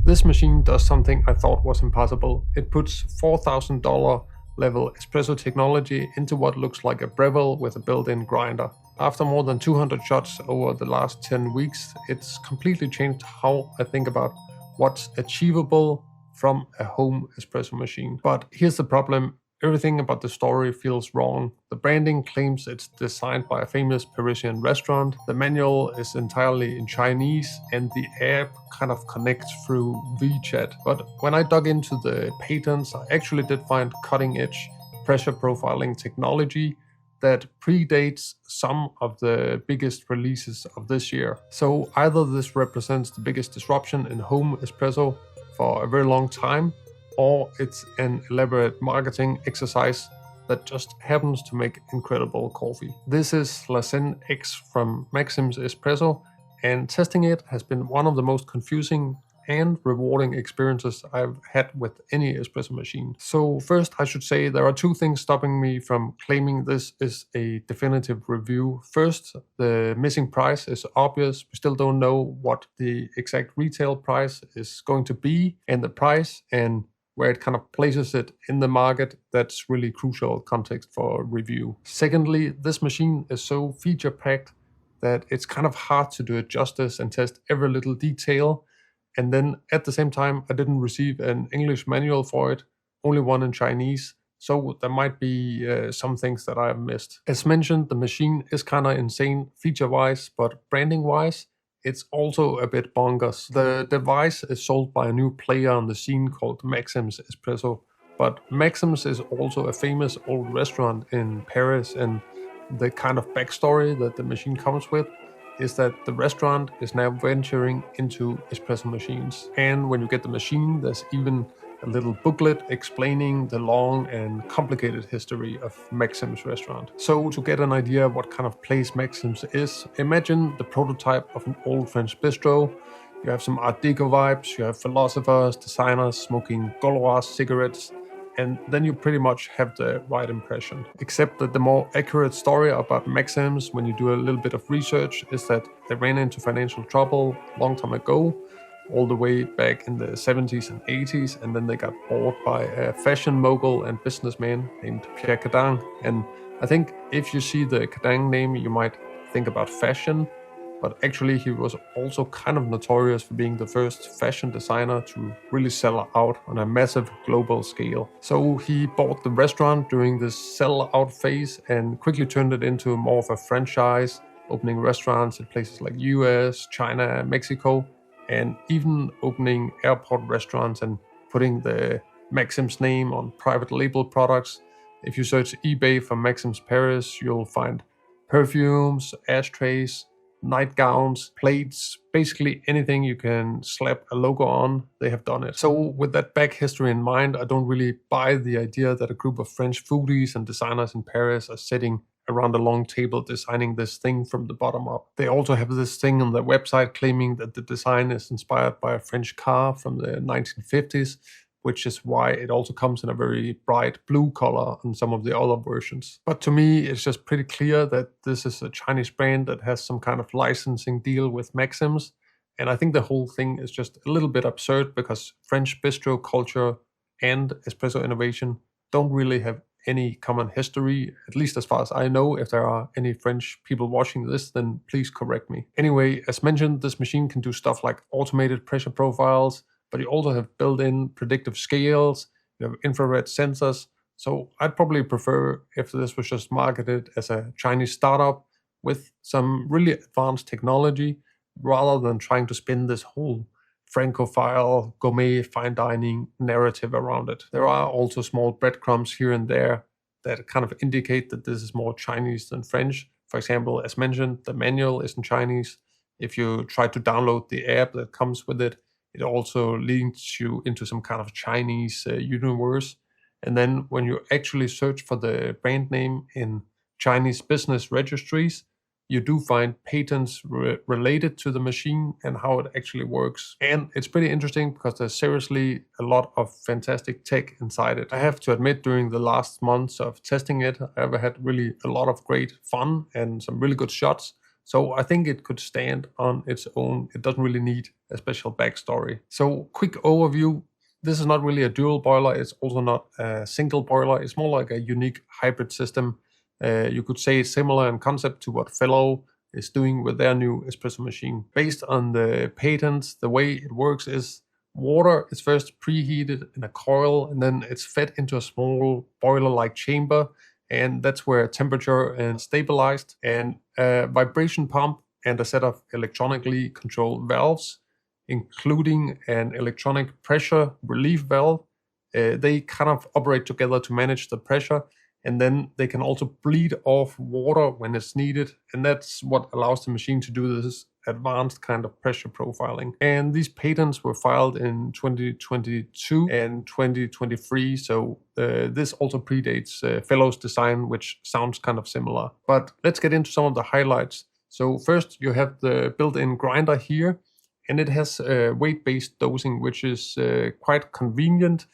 This machine does something I thought was impossible. It puts $4,000 level espresso technology into what looks like a Breville with a built-in grinder. After more than 200 shots over the last 10 weeks, it's completely changed how I think about what's achievable from a home espresso machine. But here's the problem. Everything about the story feels wrong. The branding claims it's designed by a famous Parisian restaurant. The manual is entirely in Chinese and the app kind of connects through WeChat. But when I dug into the patents, I actually did find cutting-edge pressure profiling technology that predates some of the biggest releases of this year. So either this represents the biggest disruption in home espresso for a very long time, or it's an elaborate marketing exercise that just happens to make incredible coffee. This is Lassen X from Maxim's Espresso, and testing it has been one of the most confusing and rewarding experiences I've had with any espresso machine. So first, I should say there are two things stopping me from claiming this is a definitive review. First, the missing price is obvious. We still don't know what the exact retail price is going to be, and the price and where it kind of places it in the market, that's really crucial context for review. Secondly, this machine is so feature-packed that it's kind of hard to do it justice and test every little detail. And then at the same time, I didn't receive an English manual for it, only one in Chinese. So there might be some things that I have missed. As mentioned, the machine is kind of insane feature-wise, but branding-wise, it's also a bit bonkers. The device is sold by a new player on the scene called Maxim's Espresso, but Maxim's is also a famous old restaurant in Paris, and the kind of backstory that the machine comes with is that the restaurant is now venturing into espresso machines. And when you get the machine, there's even a little booklet explaining the long and complicated history of Maxim's restaurant. So to get an idea of what kind of place Maxim's is, imagine the prototype of an old French bistro. You have some Art Deco vibes, you have philosophers, designers smoking Gauloise cigarettes, and then you pretty much have the right impression. Except that the more accurate story about Maxim's, when you do a little bit of research, is that they ran into financial trouble a long time ago, all the way back in the 70s and 80s, and then they got bought by a fashion mogul and businessman named Pierre Cardin. And I think if you see the Cardin name, you might think about fashion, but actually he was also kind of notorious for being the first fashion designer to really sell out on a massive global scale. So he bought the restaurant during this sell-out phase and quickly turned it into more of a franchise, opening restaurants in places like US, China, Mexico, and even opening airport restaurants and putting the Maxim's name on private label products. If you search eBay for Maxim's Paris, you'll find perfumes, ashtrays, nightgowns, plates, basically anything you can slap a logo on, they have done it. So with that back history in mind, I don't really buy the idea that a group of French foodies and designers in Paris are sitting around a long table designing this thing from the bottom up. They also have this thing on their website claiming that the design is inspired by a French car from the 1950s, which is why it also comes in a very bright blue color on some of the other versions. But to me, it's just pretty clear that this is a Chinese brand that has some kind of licensing deal with Maxim's. And I think the whole thing is just a little bit absurd because French bistro culture and espresso innovation don't really have any common history, at least as far as I know. If there are any French people watching this, then please correct me. Anyway, as mentioned, this machine can do stuff like automated pressure profiles, but you also have built-in predictive scales, you have infrared sensors. So I'd probably prefer if this was just marketed as a Chinese startup with some really advanced technology, rather than trying to spin this whole Francophile, gourmet, fine dining narrative around it. There are also small breadcrumbs here and there that kind of indicate that this is more Chinese than French. For example, as mentioned, the manual is in Chinese. If you try to download the app that comes with it, it also links you into some kind of Chinese universe. And then when you actually search for the brand name in Chinese business registries, you do find patents related to the machine and how it actually works. And it's pretty interesting because there's seriously a lot of fantastic tech inside it. I have to admit, during the last months of testing it, I've had really a lot of great fun and some really good shots. So I think it could stand on its own. It doesn't really need a special backstory. So quick overview. This is not really a dual boiler. It's also not a single boiler. It's more like a unique hybrid system. You could say it's similar in concept to what Fellow is doing with their new espresso machine. Based on the patents, the way it works is water is first preheated in a coil, and then it's fed into a small boiler-like chamber, and that's where temperature is stabilized, and a vibration pump and a set of electronically controlled valves, including an electronic pressure relief valve. They kind of operate together to manage the pressure, and then they can also bleed off water when it's needed, and that's what allows the machine to do this advanced kind of pressure profiling. And these patents were filed in 2022 and 2023, so this also predates Fellow's design, which sounds kind of similar. But let's get into some of the highlights. So first, you have the built-in grinder here, and it has weight-based dosing, which is quite convenient,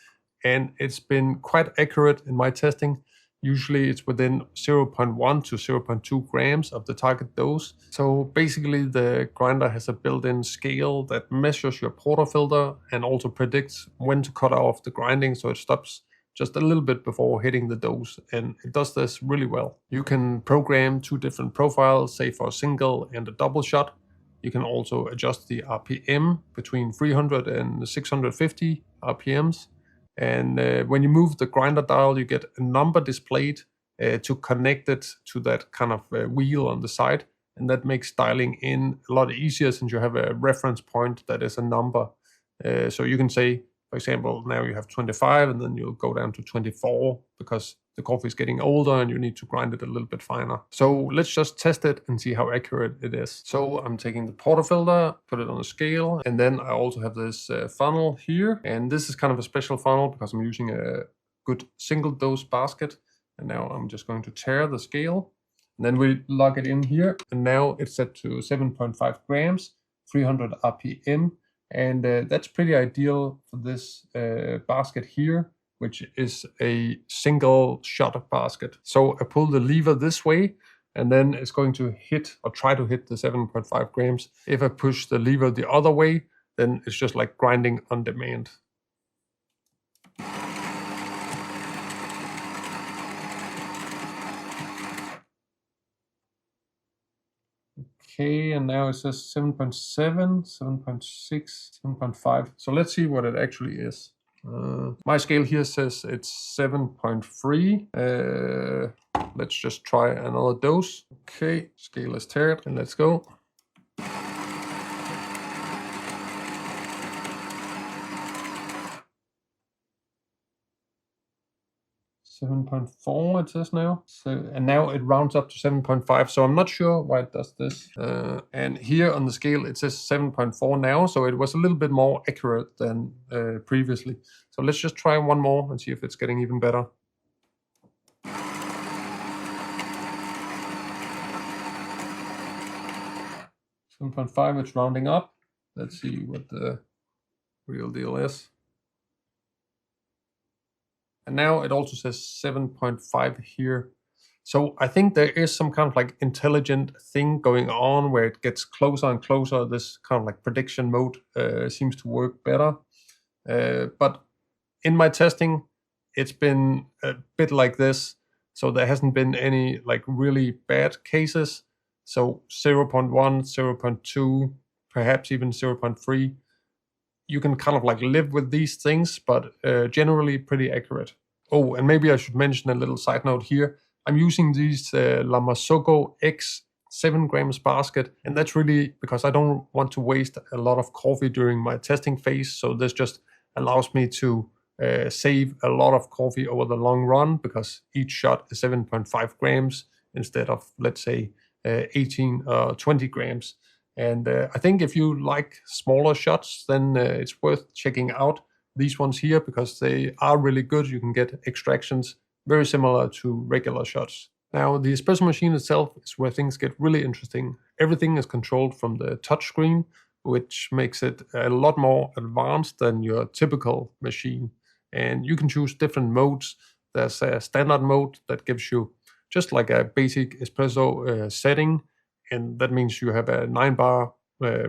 and it's been quite accurate in my testing. Usually it's within 0.1 to 0.2 grams of the target dose. So basically the grinder has a built-in scale that measures your portafilter and also predicts when to cut off the grinding, so it stops just a little bit before hitting the dose, and it does this really well. You can program 2 different profiles, say for a single and a double shot. You can also adjust the RPM between 300 and 650 RPMs. And when you move the grinder dial, you get a number displayed to connect it to that kind of wheel on the side. And that makes dialing in a lot easier since you have a reference point that is a number. So you can say, for example, now you have 25 and then you'll go down to 24 because the coffee is getting older and you need to grind it a little bit finer. So let's just test it and see how accurate it is. So I'm taking the portafilter, put it on a scale, and then I also have this funnel here. And this is kind of a special funnel because I'm using a good single dose basket. And now I'm just going to tare the scale. And then we log it in here. And now it's set to 7.5 grams, 300 RPM. And that's pretty ideal for this basket here, which is a single shot basket. So I pull the lever this way, and then it's going to hit or try to hit the 7.5 grams. If I push the lever the other way, then it's just like grinding on demand. Okay, and now it says 7.7, 7.6, 7.5. So let's see what it actually is. My scale here says it's 7.3. Let's just try another dose. Okay, scale is tared, and let's go. 7.4 it says now. So, and now it rounds up to 7.5. So I'm not sure why it does this. And here on the scale it says 7.4 now. So it was a little bit more accurate than previously. So let's just try one more and see if it's getting even better. 7.5, it's rounding up. Let's see what the real deal is. And now it also says 7.5 here. So I think there is some kind of like intelligent thing going on where it gets closer and closer. This kind of like prediction mode seems to work better. But in my testing, it's been a bit like this. So there hasn't been any like really bad cases. So 0.1, 0.2, perhaps even 0.3. You can kind of like live with these things, but generally pretty accurate. Oh, and maybe I should mention a little side note here. I'm using these Lamassogo X 7 grams basket, and that's really because I don't want to waste a lot of coffee during my testing phase. So this just allows me to save a lot of coffee over the long run because each shot is 7.5 grams instead of, let's say, 18 or 20 grams. And I think if you like smaller shots, then it's worth checking out these ones here because they are really good. You can get extractions very similar to regular shots. Now, the espresso machine itself is where things get really interesting. Everything is controlled from the touchscreen, which makes it a lot more advanced than your typical machine. And you can choose different modes. There's a standard mode that gives you just like a basic espresso setting. and that means you have a 9-bar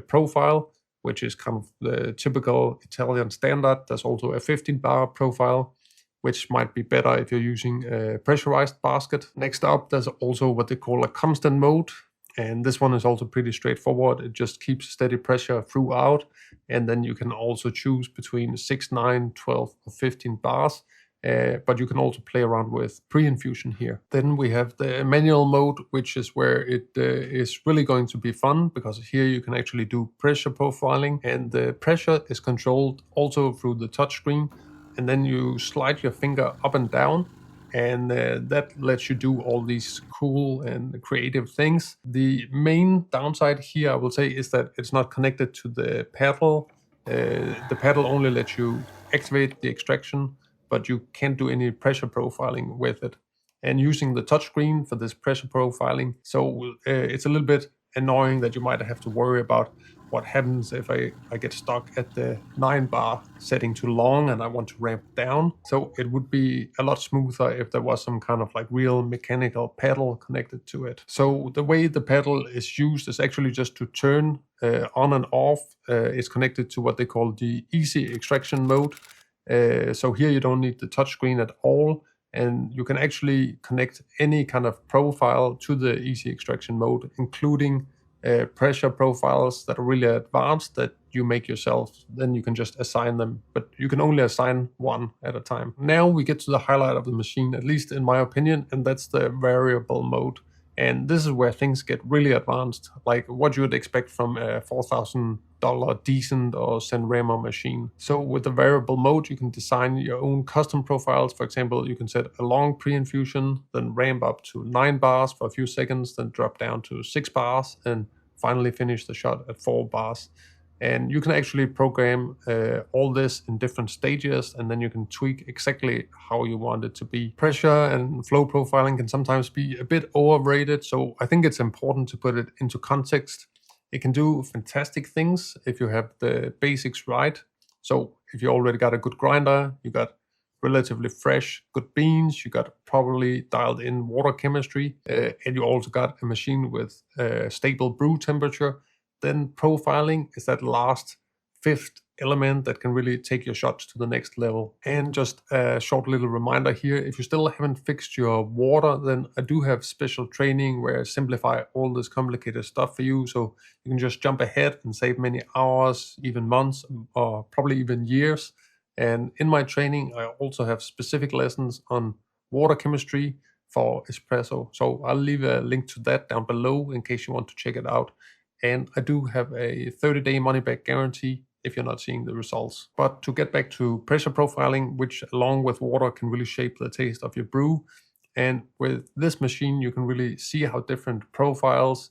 profile, which is kind of the typical Italian standard. There's also a 15-bar profile, which might be better if you're using a pressurized basket. Next up, there's also what they call a constant mode. And this one is also pretty straightforward. It just keeps steady pressure throughout. And then you can also choose between 6, 9, 12, or 15 bars. But you can also play around with pre-infusion here. Then we have the manual mode, which is where it is really going to be fun, because here you can actually do pressure profiling, and the pressure is controlled also through the touchscreen. And then you slide your finger up and down, and that lets you do all these cool and creative things. The main downside here, I will say, is that it's not connected to the paddle. The paddle only lets you activate the extraction, but you can't do any pressure profiling with it. And using the touchscreen for this pressure profiling, so it's a little bit annoying that you might have to worry about what happens if I get stuck at the 9-bar setting too long and I want to ramp down. So it would be a lot smoother if there was some kind of like real mechanical pedal connected to it. So the way the pedal is used is actually just to turn on and off. It's connected to what they call the easy extraction mode. So here you don't need the touchscreen at all, and you can actually connect any kind of profile to the easy extraction mode, including pressure profiles that are really advanced that you make yourself. Then you can just assign them, but you can only assign one at a time. Now we get to the highlight of the machine, at least in my opinion, and that's the variable mode. And this is where things get really advanced, like what you would expect from a $4,000 decent or Sanremo machine. So with the variable mode, you can design your own custom profiles. For example, you can set a long pre-infusion, then ramp up to 9 bars for a few seconds, then drop down to 6 bars, and finally finish the shot at 4 bars. And you can actually program all this in different stages, and then you can tweak exactly how you want it to be. Pressure and flow profiling can sometimes be a bit overrated, so I think it's important to put it into context. It can do fantastic things if you have the basics right. So if you already got a good grinder, you got relatively fresh, good beans, you got probably dialed in water chemistry, and you also got a machine with stable brew temperature, then profiling is that last fifth element that can really take your shots to the next level. And just a short little reminder here, if you still haven't fixed your water, then I do have special training where I simplify all this complicated stuff for you, so you can just jump ahead and save many hours, even months, or probably even years. And in my training, I also have specific lessons on water chemistry for espresso. So I'll leave a link to that down below in case you want to check it out. And I do have a 30-day money-back guarantee if you're not seeing the results. But to get back to pressure profiling, which along with water can really shape the taste of your brew. And with this machine, you can really see how different profiles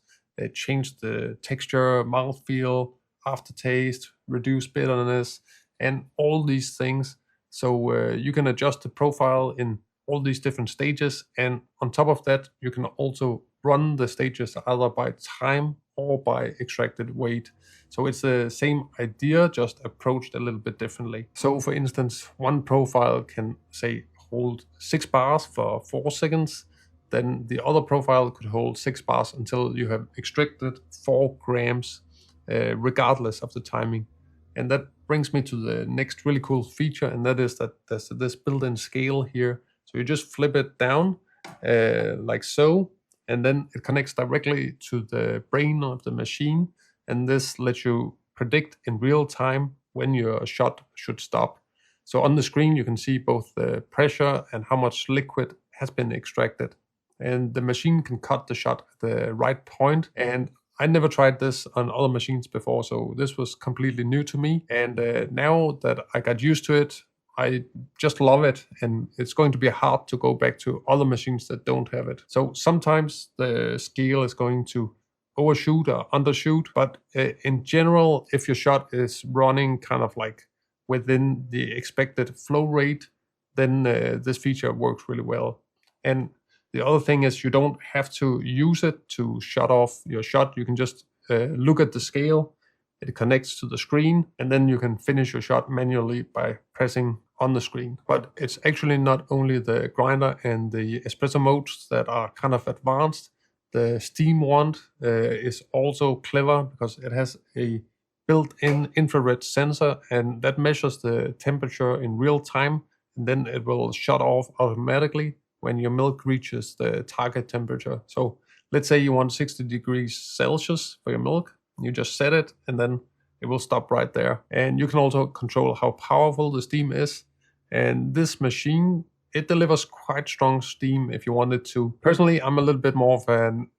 change the texture, mouthfeel, aftertaste, reduce bitterness, and all these things. So you can adjust the profile in all these different stages. And on top of that, you can also run the stages either by time or by extracted weight. So it's the same idea, just approached a little bit differently. So for instance, one profile can say hold 6 bars for 4 seconds. Then the other profile could hold 6 bars until you have extracted 4 grams, regardless of the timing. And that brings me to the next really cool feature, and that is that there's this built-in scale here. So you just flip it down like so, and then it connects directly to the brain of the machine, and this lets you predict in real time when your shot should stop. So on the screen you can see both the pressure and how much liquid has been extracted, and the machine can cut the shot at the right point. And I never tried this on other machines before, so this was completely new to me, and now that I got used to it, I just love it, and it's going to be hard to go back to other machines that don't have it. So sometimes the scale is going to overshoot or undershoot, but in general, if your shot is running kind of like within the expected flow rate, then this feature works really well. And the other thing is you don't have to use it to shut off your shot. You can just look at the scale. It connects to the screen, and then you can finish your shot manually by pressing on the screen. But it's actually not only the grinder and the espresso modes that are kind of advanced. The steam wand is also clever because it has a built-in infrared sensor, and that measures the temperature in real time, and then it will shut off automatically when your milk reaches the target temperature. So let's say you want 60 degrees Celsius for your milk, you just set it, and then it will stop right there. And you can also control how powerful the steam is. And this machine, it delivers quite strong steam if you want it to. Personally, I'm a little bit more of an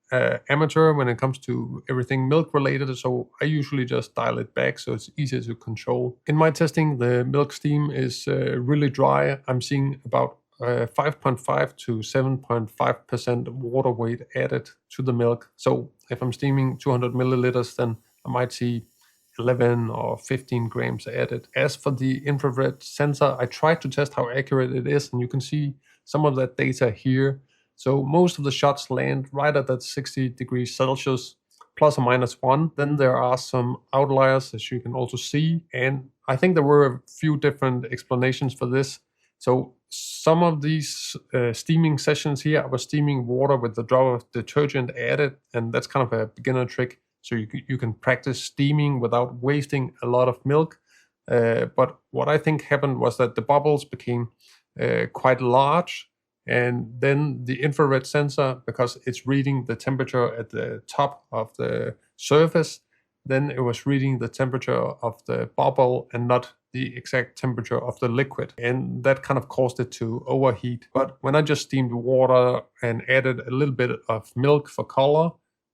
amateur when it comes to everything milk related, so I usually just dial it back so it's easier to control. In my testing, the milk steam is really dry. I'm seeing about 5.5 to 7.5% water weight added to the milk. So if I'm steaming 200 milliliters, then I might see 11 or 15 grams added. As for the infrared sensor, I tried to test how accurate it is, and you can see some of that data here. So most of the shots land right at that 60 degrees Celsius, plus or minus 1. Then there are some outliers, as you can also see, and I think there were a few different explanations for this. So some of these steaming sessions here, I was steaming water with a drop of detergent added, and that's kind of a beginner trick. So you can practice steaming without wasting a lot of milk. But what I think happened was that the bubbles became quite large, and then the infrared sensor, because it's reading the temperature at the top of the surface, then it was reading the temperature of the bubble and not the exact temperature of the liquid. And that kind of caused it to overheat. But when I just steamed water and added a little bit of milk for color,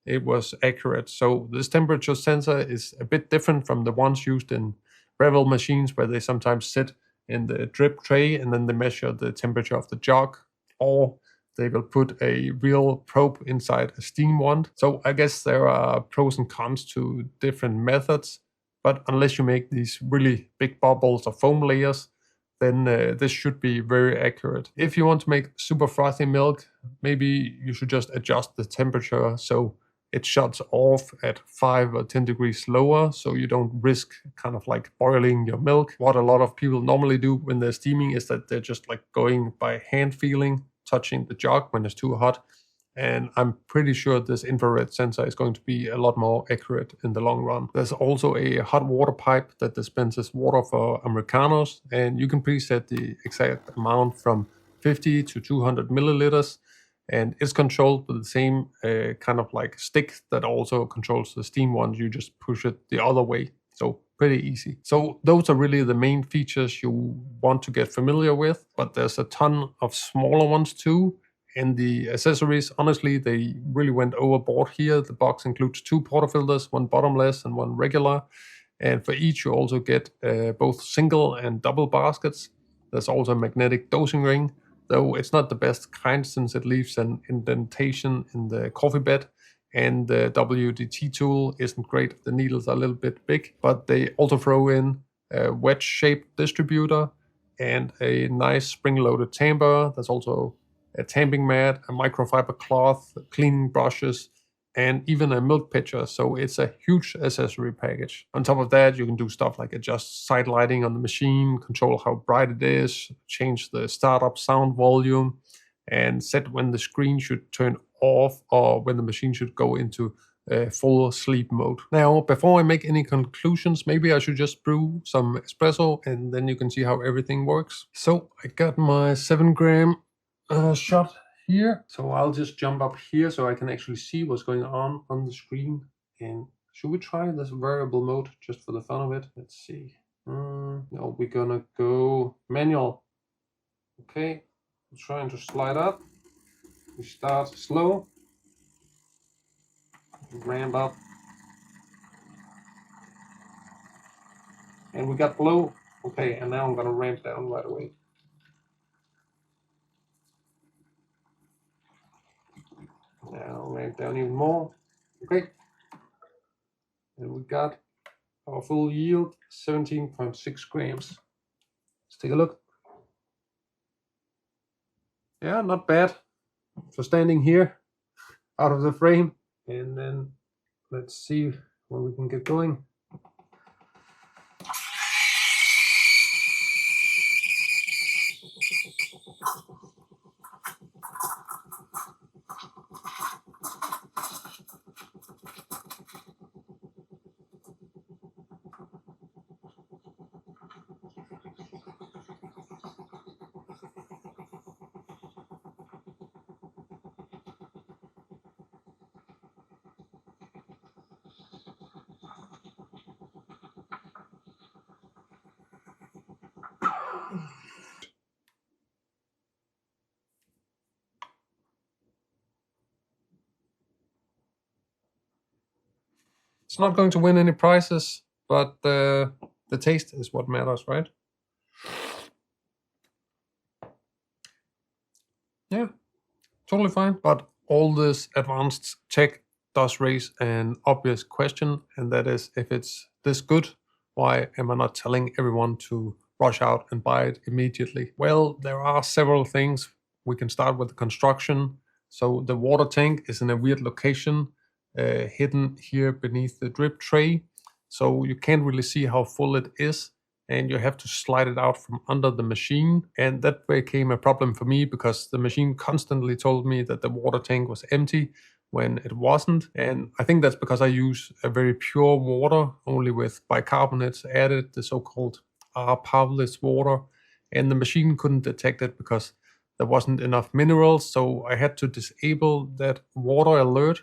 it was accurate. So this temperature sensor is a bit different from the ones used in Breville machines, where they sometimes sit in the drip tray and then they measure the temperature of the jug, or they will put a real probe inside a steam wand. So I guess there are pros and cons to different methods, but unless you make these really big bubbles or foam layers, then this should be very accurate. If you want to make super frothy milk, maybe you should just adjust the temperature so it shuts off at 5 or 10 degrees lower, so you don't risk kind of like boiling your milk. What a lot of people normally do when they're steaming is that they're just like going by hand feeling, touching the jug when it's too hot. And I'm pretty sure this infrared sensor is going to be a lot more accurate in the long run. There's also a hot water pipe that dispenses water for Americanos, and you can preset the exact amount from 50 to 200 milliliters. And it's controlled with the same kind of like stick that also controls the steam one. You just push it the other way. So pretty easy. So those are really the main features you want to get familiar with, but there's a ton of smaller ones too. And the accessories, honestly, they really went overboard here. The box includes 2 portafilters, one bottomless and one regular. And for each you also get both single and double baskets. There's also a magnetic dosing ring, though it's not the best kind since it leaves an indentation in the coffee bed, and the WDT tool isn't great. The needles are a little bit big, but they also throw in a wedge-shaped distributor and a nice spring-loaded tamper. There's also a tamping mat, a microfiber cloth, cleaning brushes, and even a milk pitcher, so it's a huge accessory package. On top of that, you can do stuff like adjust side lighting on the machine, control how bright it is, change the startup sound volume, and set when the screen should turn off or when the machine should go into full sleep mode. Now, before I make any conclusions, maybe I should just brew some espresso and then you can see how everything works. So I got my 7 gram shot here. So I'll just jump up here so I can actually see what's going on the screen. And should we try this variable mode just for the fun of it? Let's see. No, we're gonna go manual. Okay, I'm trying to slide up. We start slow, ramp up, and we got flow. Okay, and now I'm gonna ramp down right away. Now ramp down even more. Okay, and we got our full yield, 17.6 grams. Let's take a look. Yeah, not bad for standing here out of the frame. And then let's see when we can get going. It's not going to win any prizes, but the taste is what matters, right? Yeah, totally fine. But all this advanced tech does raise an obvious question, and that is, if it's this good, why am I not telling everyone to rush out and buy it immediately? Well, there are several things. We can start with the construction. So the water tank is in a weird location, hidden here beneath the drip tray. So you can't really see how full it is, and you have to slide it out from under the machine. And that became a problem for me because the machine constantly told me that the water tank was empty when it wasn't. And I think that's because I use a very pure water, only with bicarbonates added, the so-called R-Pavlis water. And the machine couldn't detect it because there wasn't enough minerals. So I had to disable that water alert.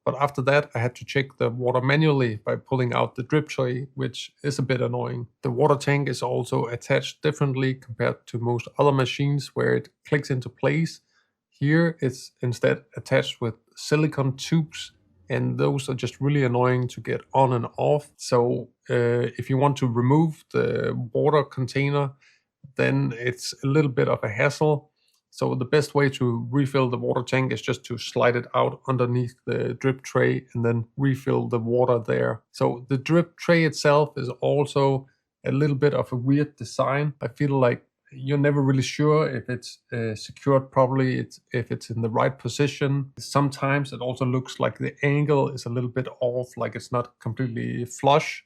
But after that, I had to check the water manually by pulling out the drip tray, which is a bit annoying. The water tank is also attached differently compared to most other machines where it clicks into place. Here it's instead attached with silicone tubes, and those are just really annoying to get on and off. So if you want to remove the water container, then it's a little bit of a hassle. So the best way to refill the water tank is just to slide it out underneath the drip tray and then refill the water there. So the drip tray itself is also a little bit of a weird design. I feel like you're never really sure if it's secured properly, if it's in the right position. Sometimes it also looks like the angle is a little bit off, like it's not completely flush.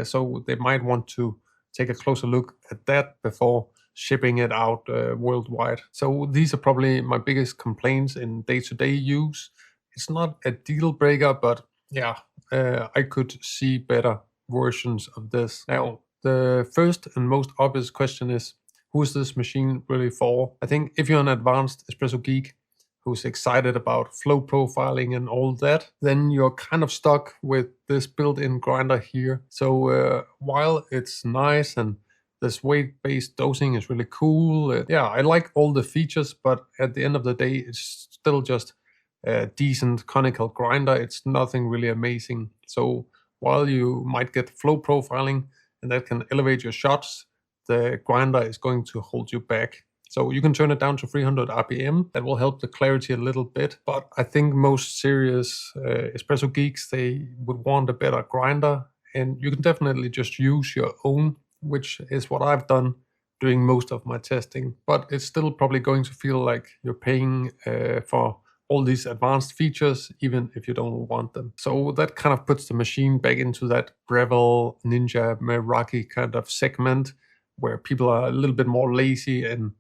So they might want to take a closer look at that before shipping it out worldwide. So these are probably my biggest complaints in day-to-day use. It's not a deal breaker, but yeah, I could see better versions of this. Now, the first and most obvious question is, who is this machine really for? I think if you're an advanced espresso geek who's excited about flow profiling and all that, then you're kind of stuck with this built-in grinder here. So while it's nice and this weight-based dosing is really cool, yeah, I like all the features, but at the end of the day, it's still just a decent conical grinder. It's nothing really amazing. So while you might get flow profiling and that can elevate your shots, the grinder is going to hold you back. So you can turn it down to 300 RPM. That will help the clarity a little bit. But I think most serious espresso geeks, they would want a better grinder. And you can definitely just use your own, which is what I've done doing most of my testing. But it's still probably going to feel like you're paying for all these advanced features, even if you don't want them. So that kind of puts the machine back into that Breville, Ninja, Meraki kind of segment where people are a little bit more lazy, and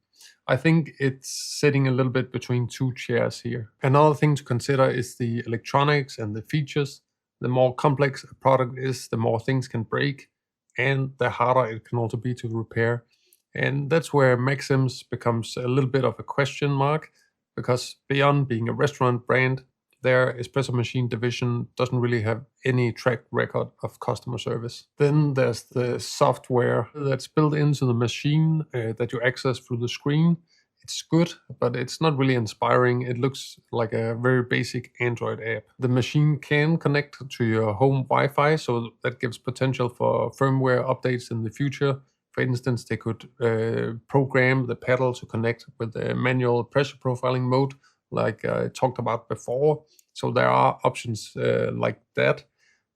I think it's sitting a little bit between two chairs here. Another thing to consider is the electronics and the features. The more complex a product is, the more things can break, and the harder it can also be to repair. And that's where Maxim's becomes a little bit of a question mark, because beyond being a restaurant brand, their espresso machine division doesn't really have any track record of customer service. Then there's the software that's built into the machine that you access through the screen. It's good, but it's not really inspiring. It looks like a very basic Android app. The machine can connect to your home Wi-Fi, so that gives potential for firmware updates in the future. For instance, they could program the pedal to connect with the manual pressure profiling mode, like I talked about before. So there are options like that,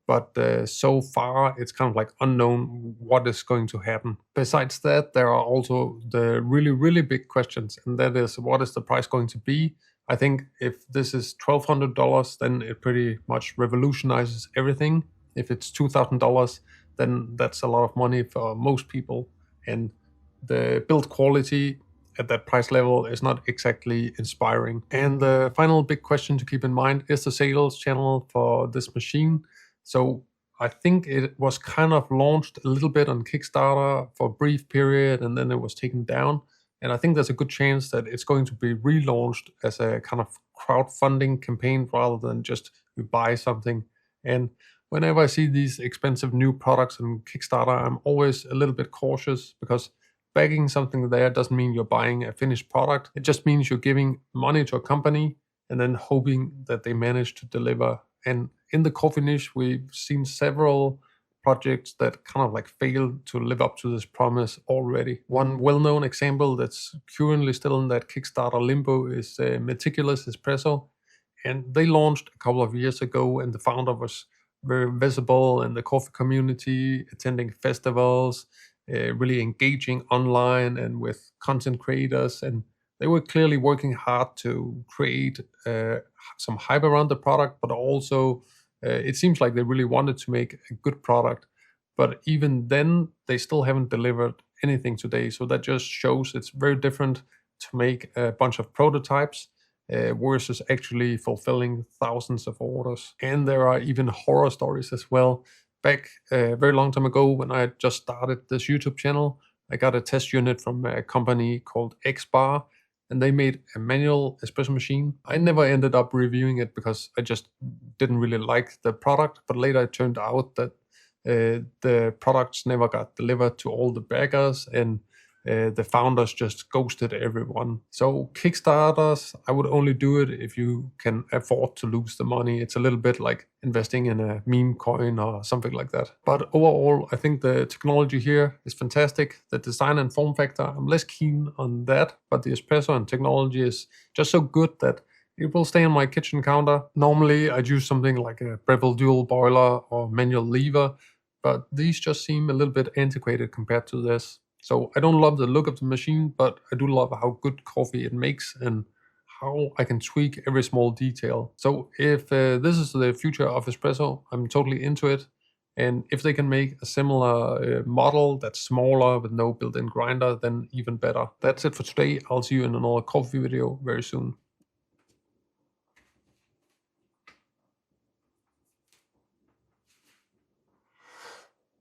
but so far it's kind of like unknown what is going to happen. Besides that, there are also the really, really big questions, and that is, what is the price going to be? I think if this is $1,200, then it pretty much revolutionizes everything. If it's $2,000, then that's a lot of money for most people, and the build quality at that price level is not exactly inspiring. And the final big question to keep in mind is the sales channel for this machine. So I think it was kind of launched a little bit on Kickstarter for a brief period, and then it was taken down. And I think there's a good chance that it's going to be relaunched as a kind of crowdfunding campaign rather than just you buy something. And whenever I see these expensive new products on Kickstarter, I'm always a little bit cautious, because bagging something there doesn't mean you're buying a finished product. It just means you're giving money to a company and then hoping that they manage to deliver. And in the coffee niche, we've seen several projects that kind of like failed to live up to this promise already. One well-known example that's currently still in that Kickstarter limbo is Meticulous Espresso. And they launched a couple of years ago, and the founder was very visible in the coffee community, attending festivals, really engaging online and with content creators. And they were clearly working hard to create some hype around the product, but also it seems like they really wanted to make a good product. But even then, they still haven't delivered anything today. So that just shows it's very different to make a bunch of prototypes versus actually fulfilling thousands of orders. And there are even horror stories as well. Back a very long time ago, when I had just started this YouTube channel, I got a test unit from a company called X-Bar, and they made a manual espresso machine. I never ended up reviewing it because I just didn't really like the product, but later it turned out that the products never got delivered to all the baggers, and the founders just ghosted everyone. So Kickstarters, I would only do it if you can afford to lose the money. It's a little bit like investing in a meme coin or something like that. But overall, I think the technology here is fantastic. The design and form factor, I'm less keen on that, but the espresso and technology is just so good that it will stay on my kitchen counter. Normally, I'd use something like a Breville dual boiler or manual lever, but these just seem a little bit antiquated compared to this. So I don't love the look of the machine, but I do love how good coffee it makes and how I can tweak every small detail. So if this is the future of espresso, I'm totally into it. And if they can make a similar model that's smaller with no built-in grinder, then even better. That's it for today. I'll see you in another coffee video very soon.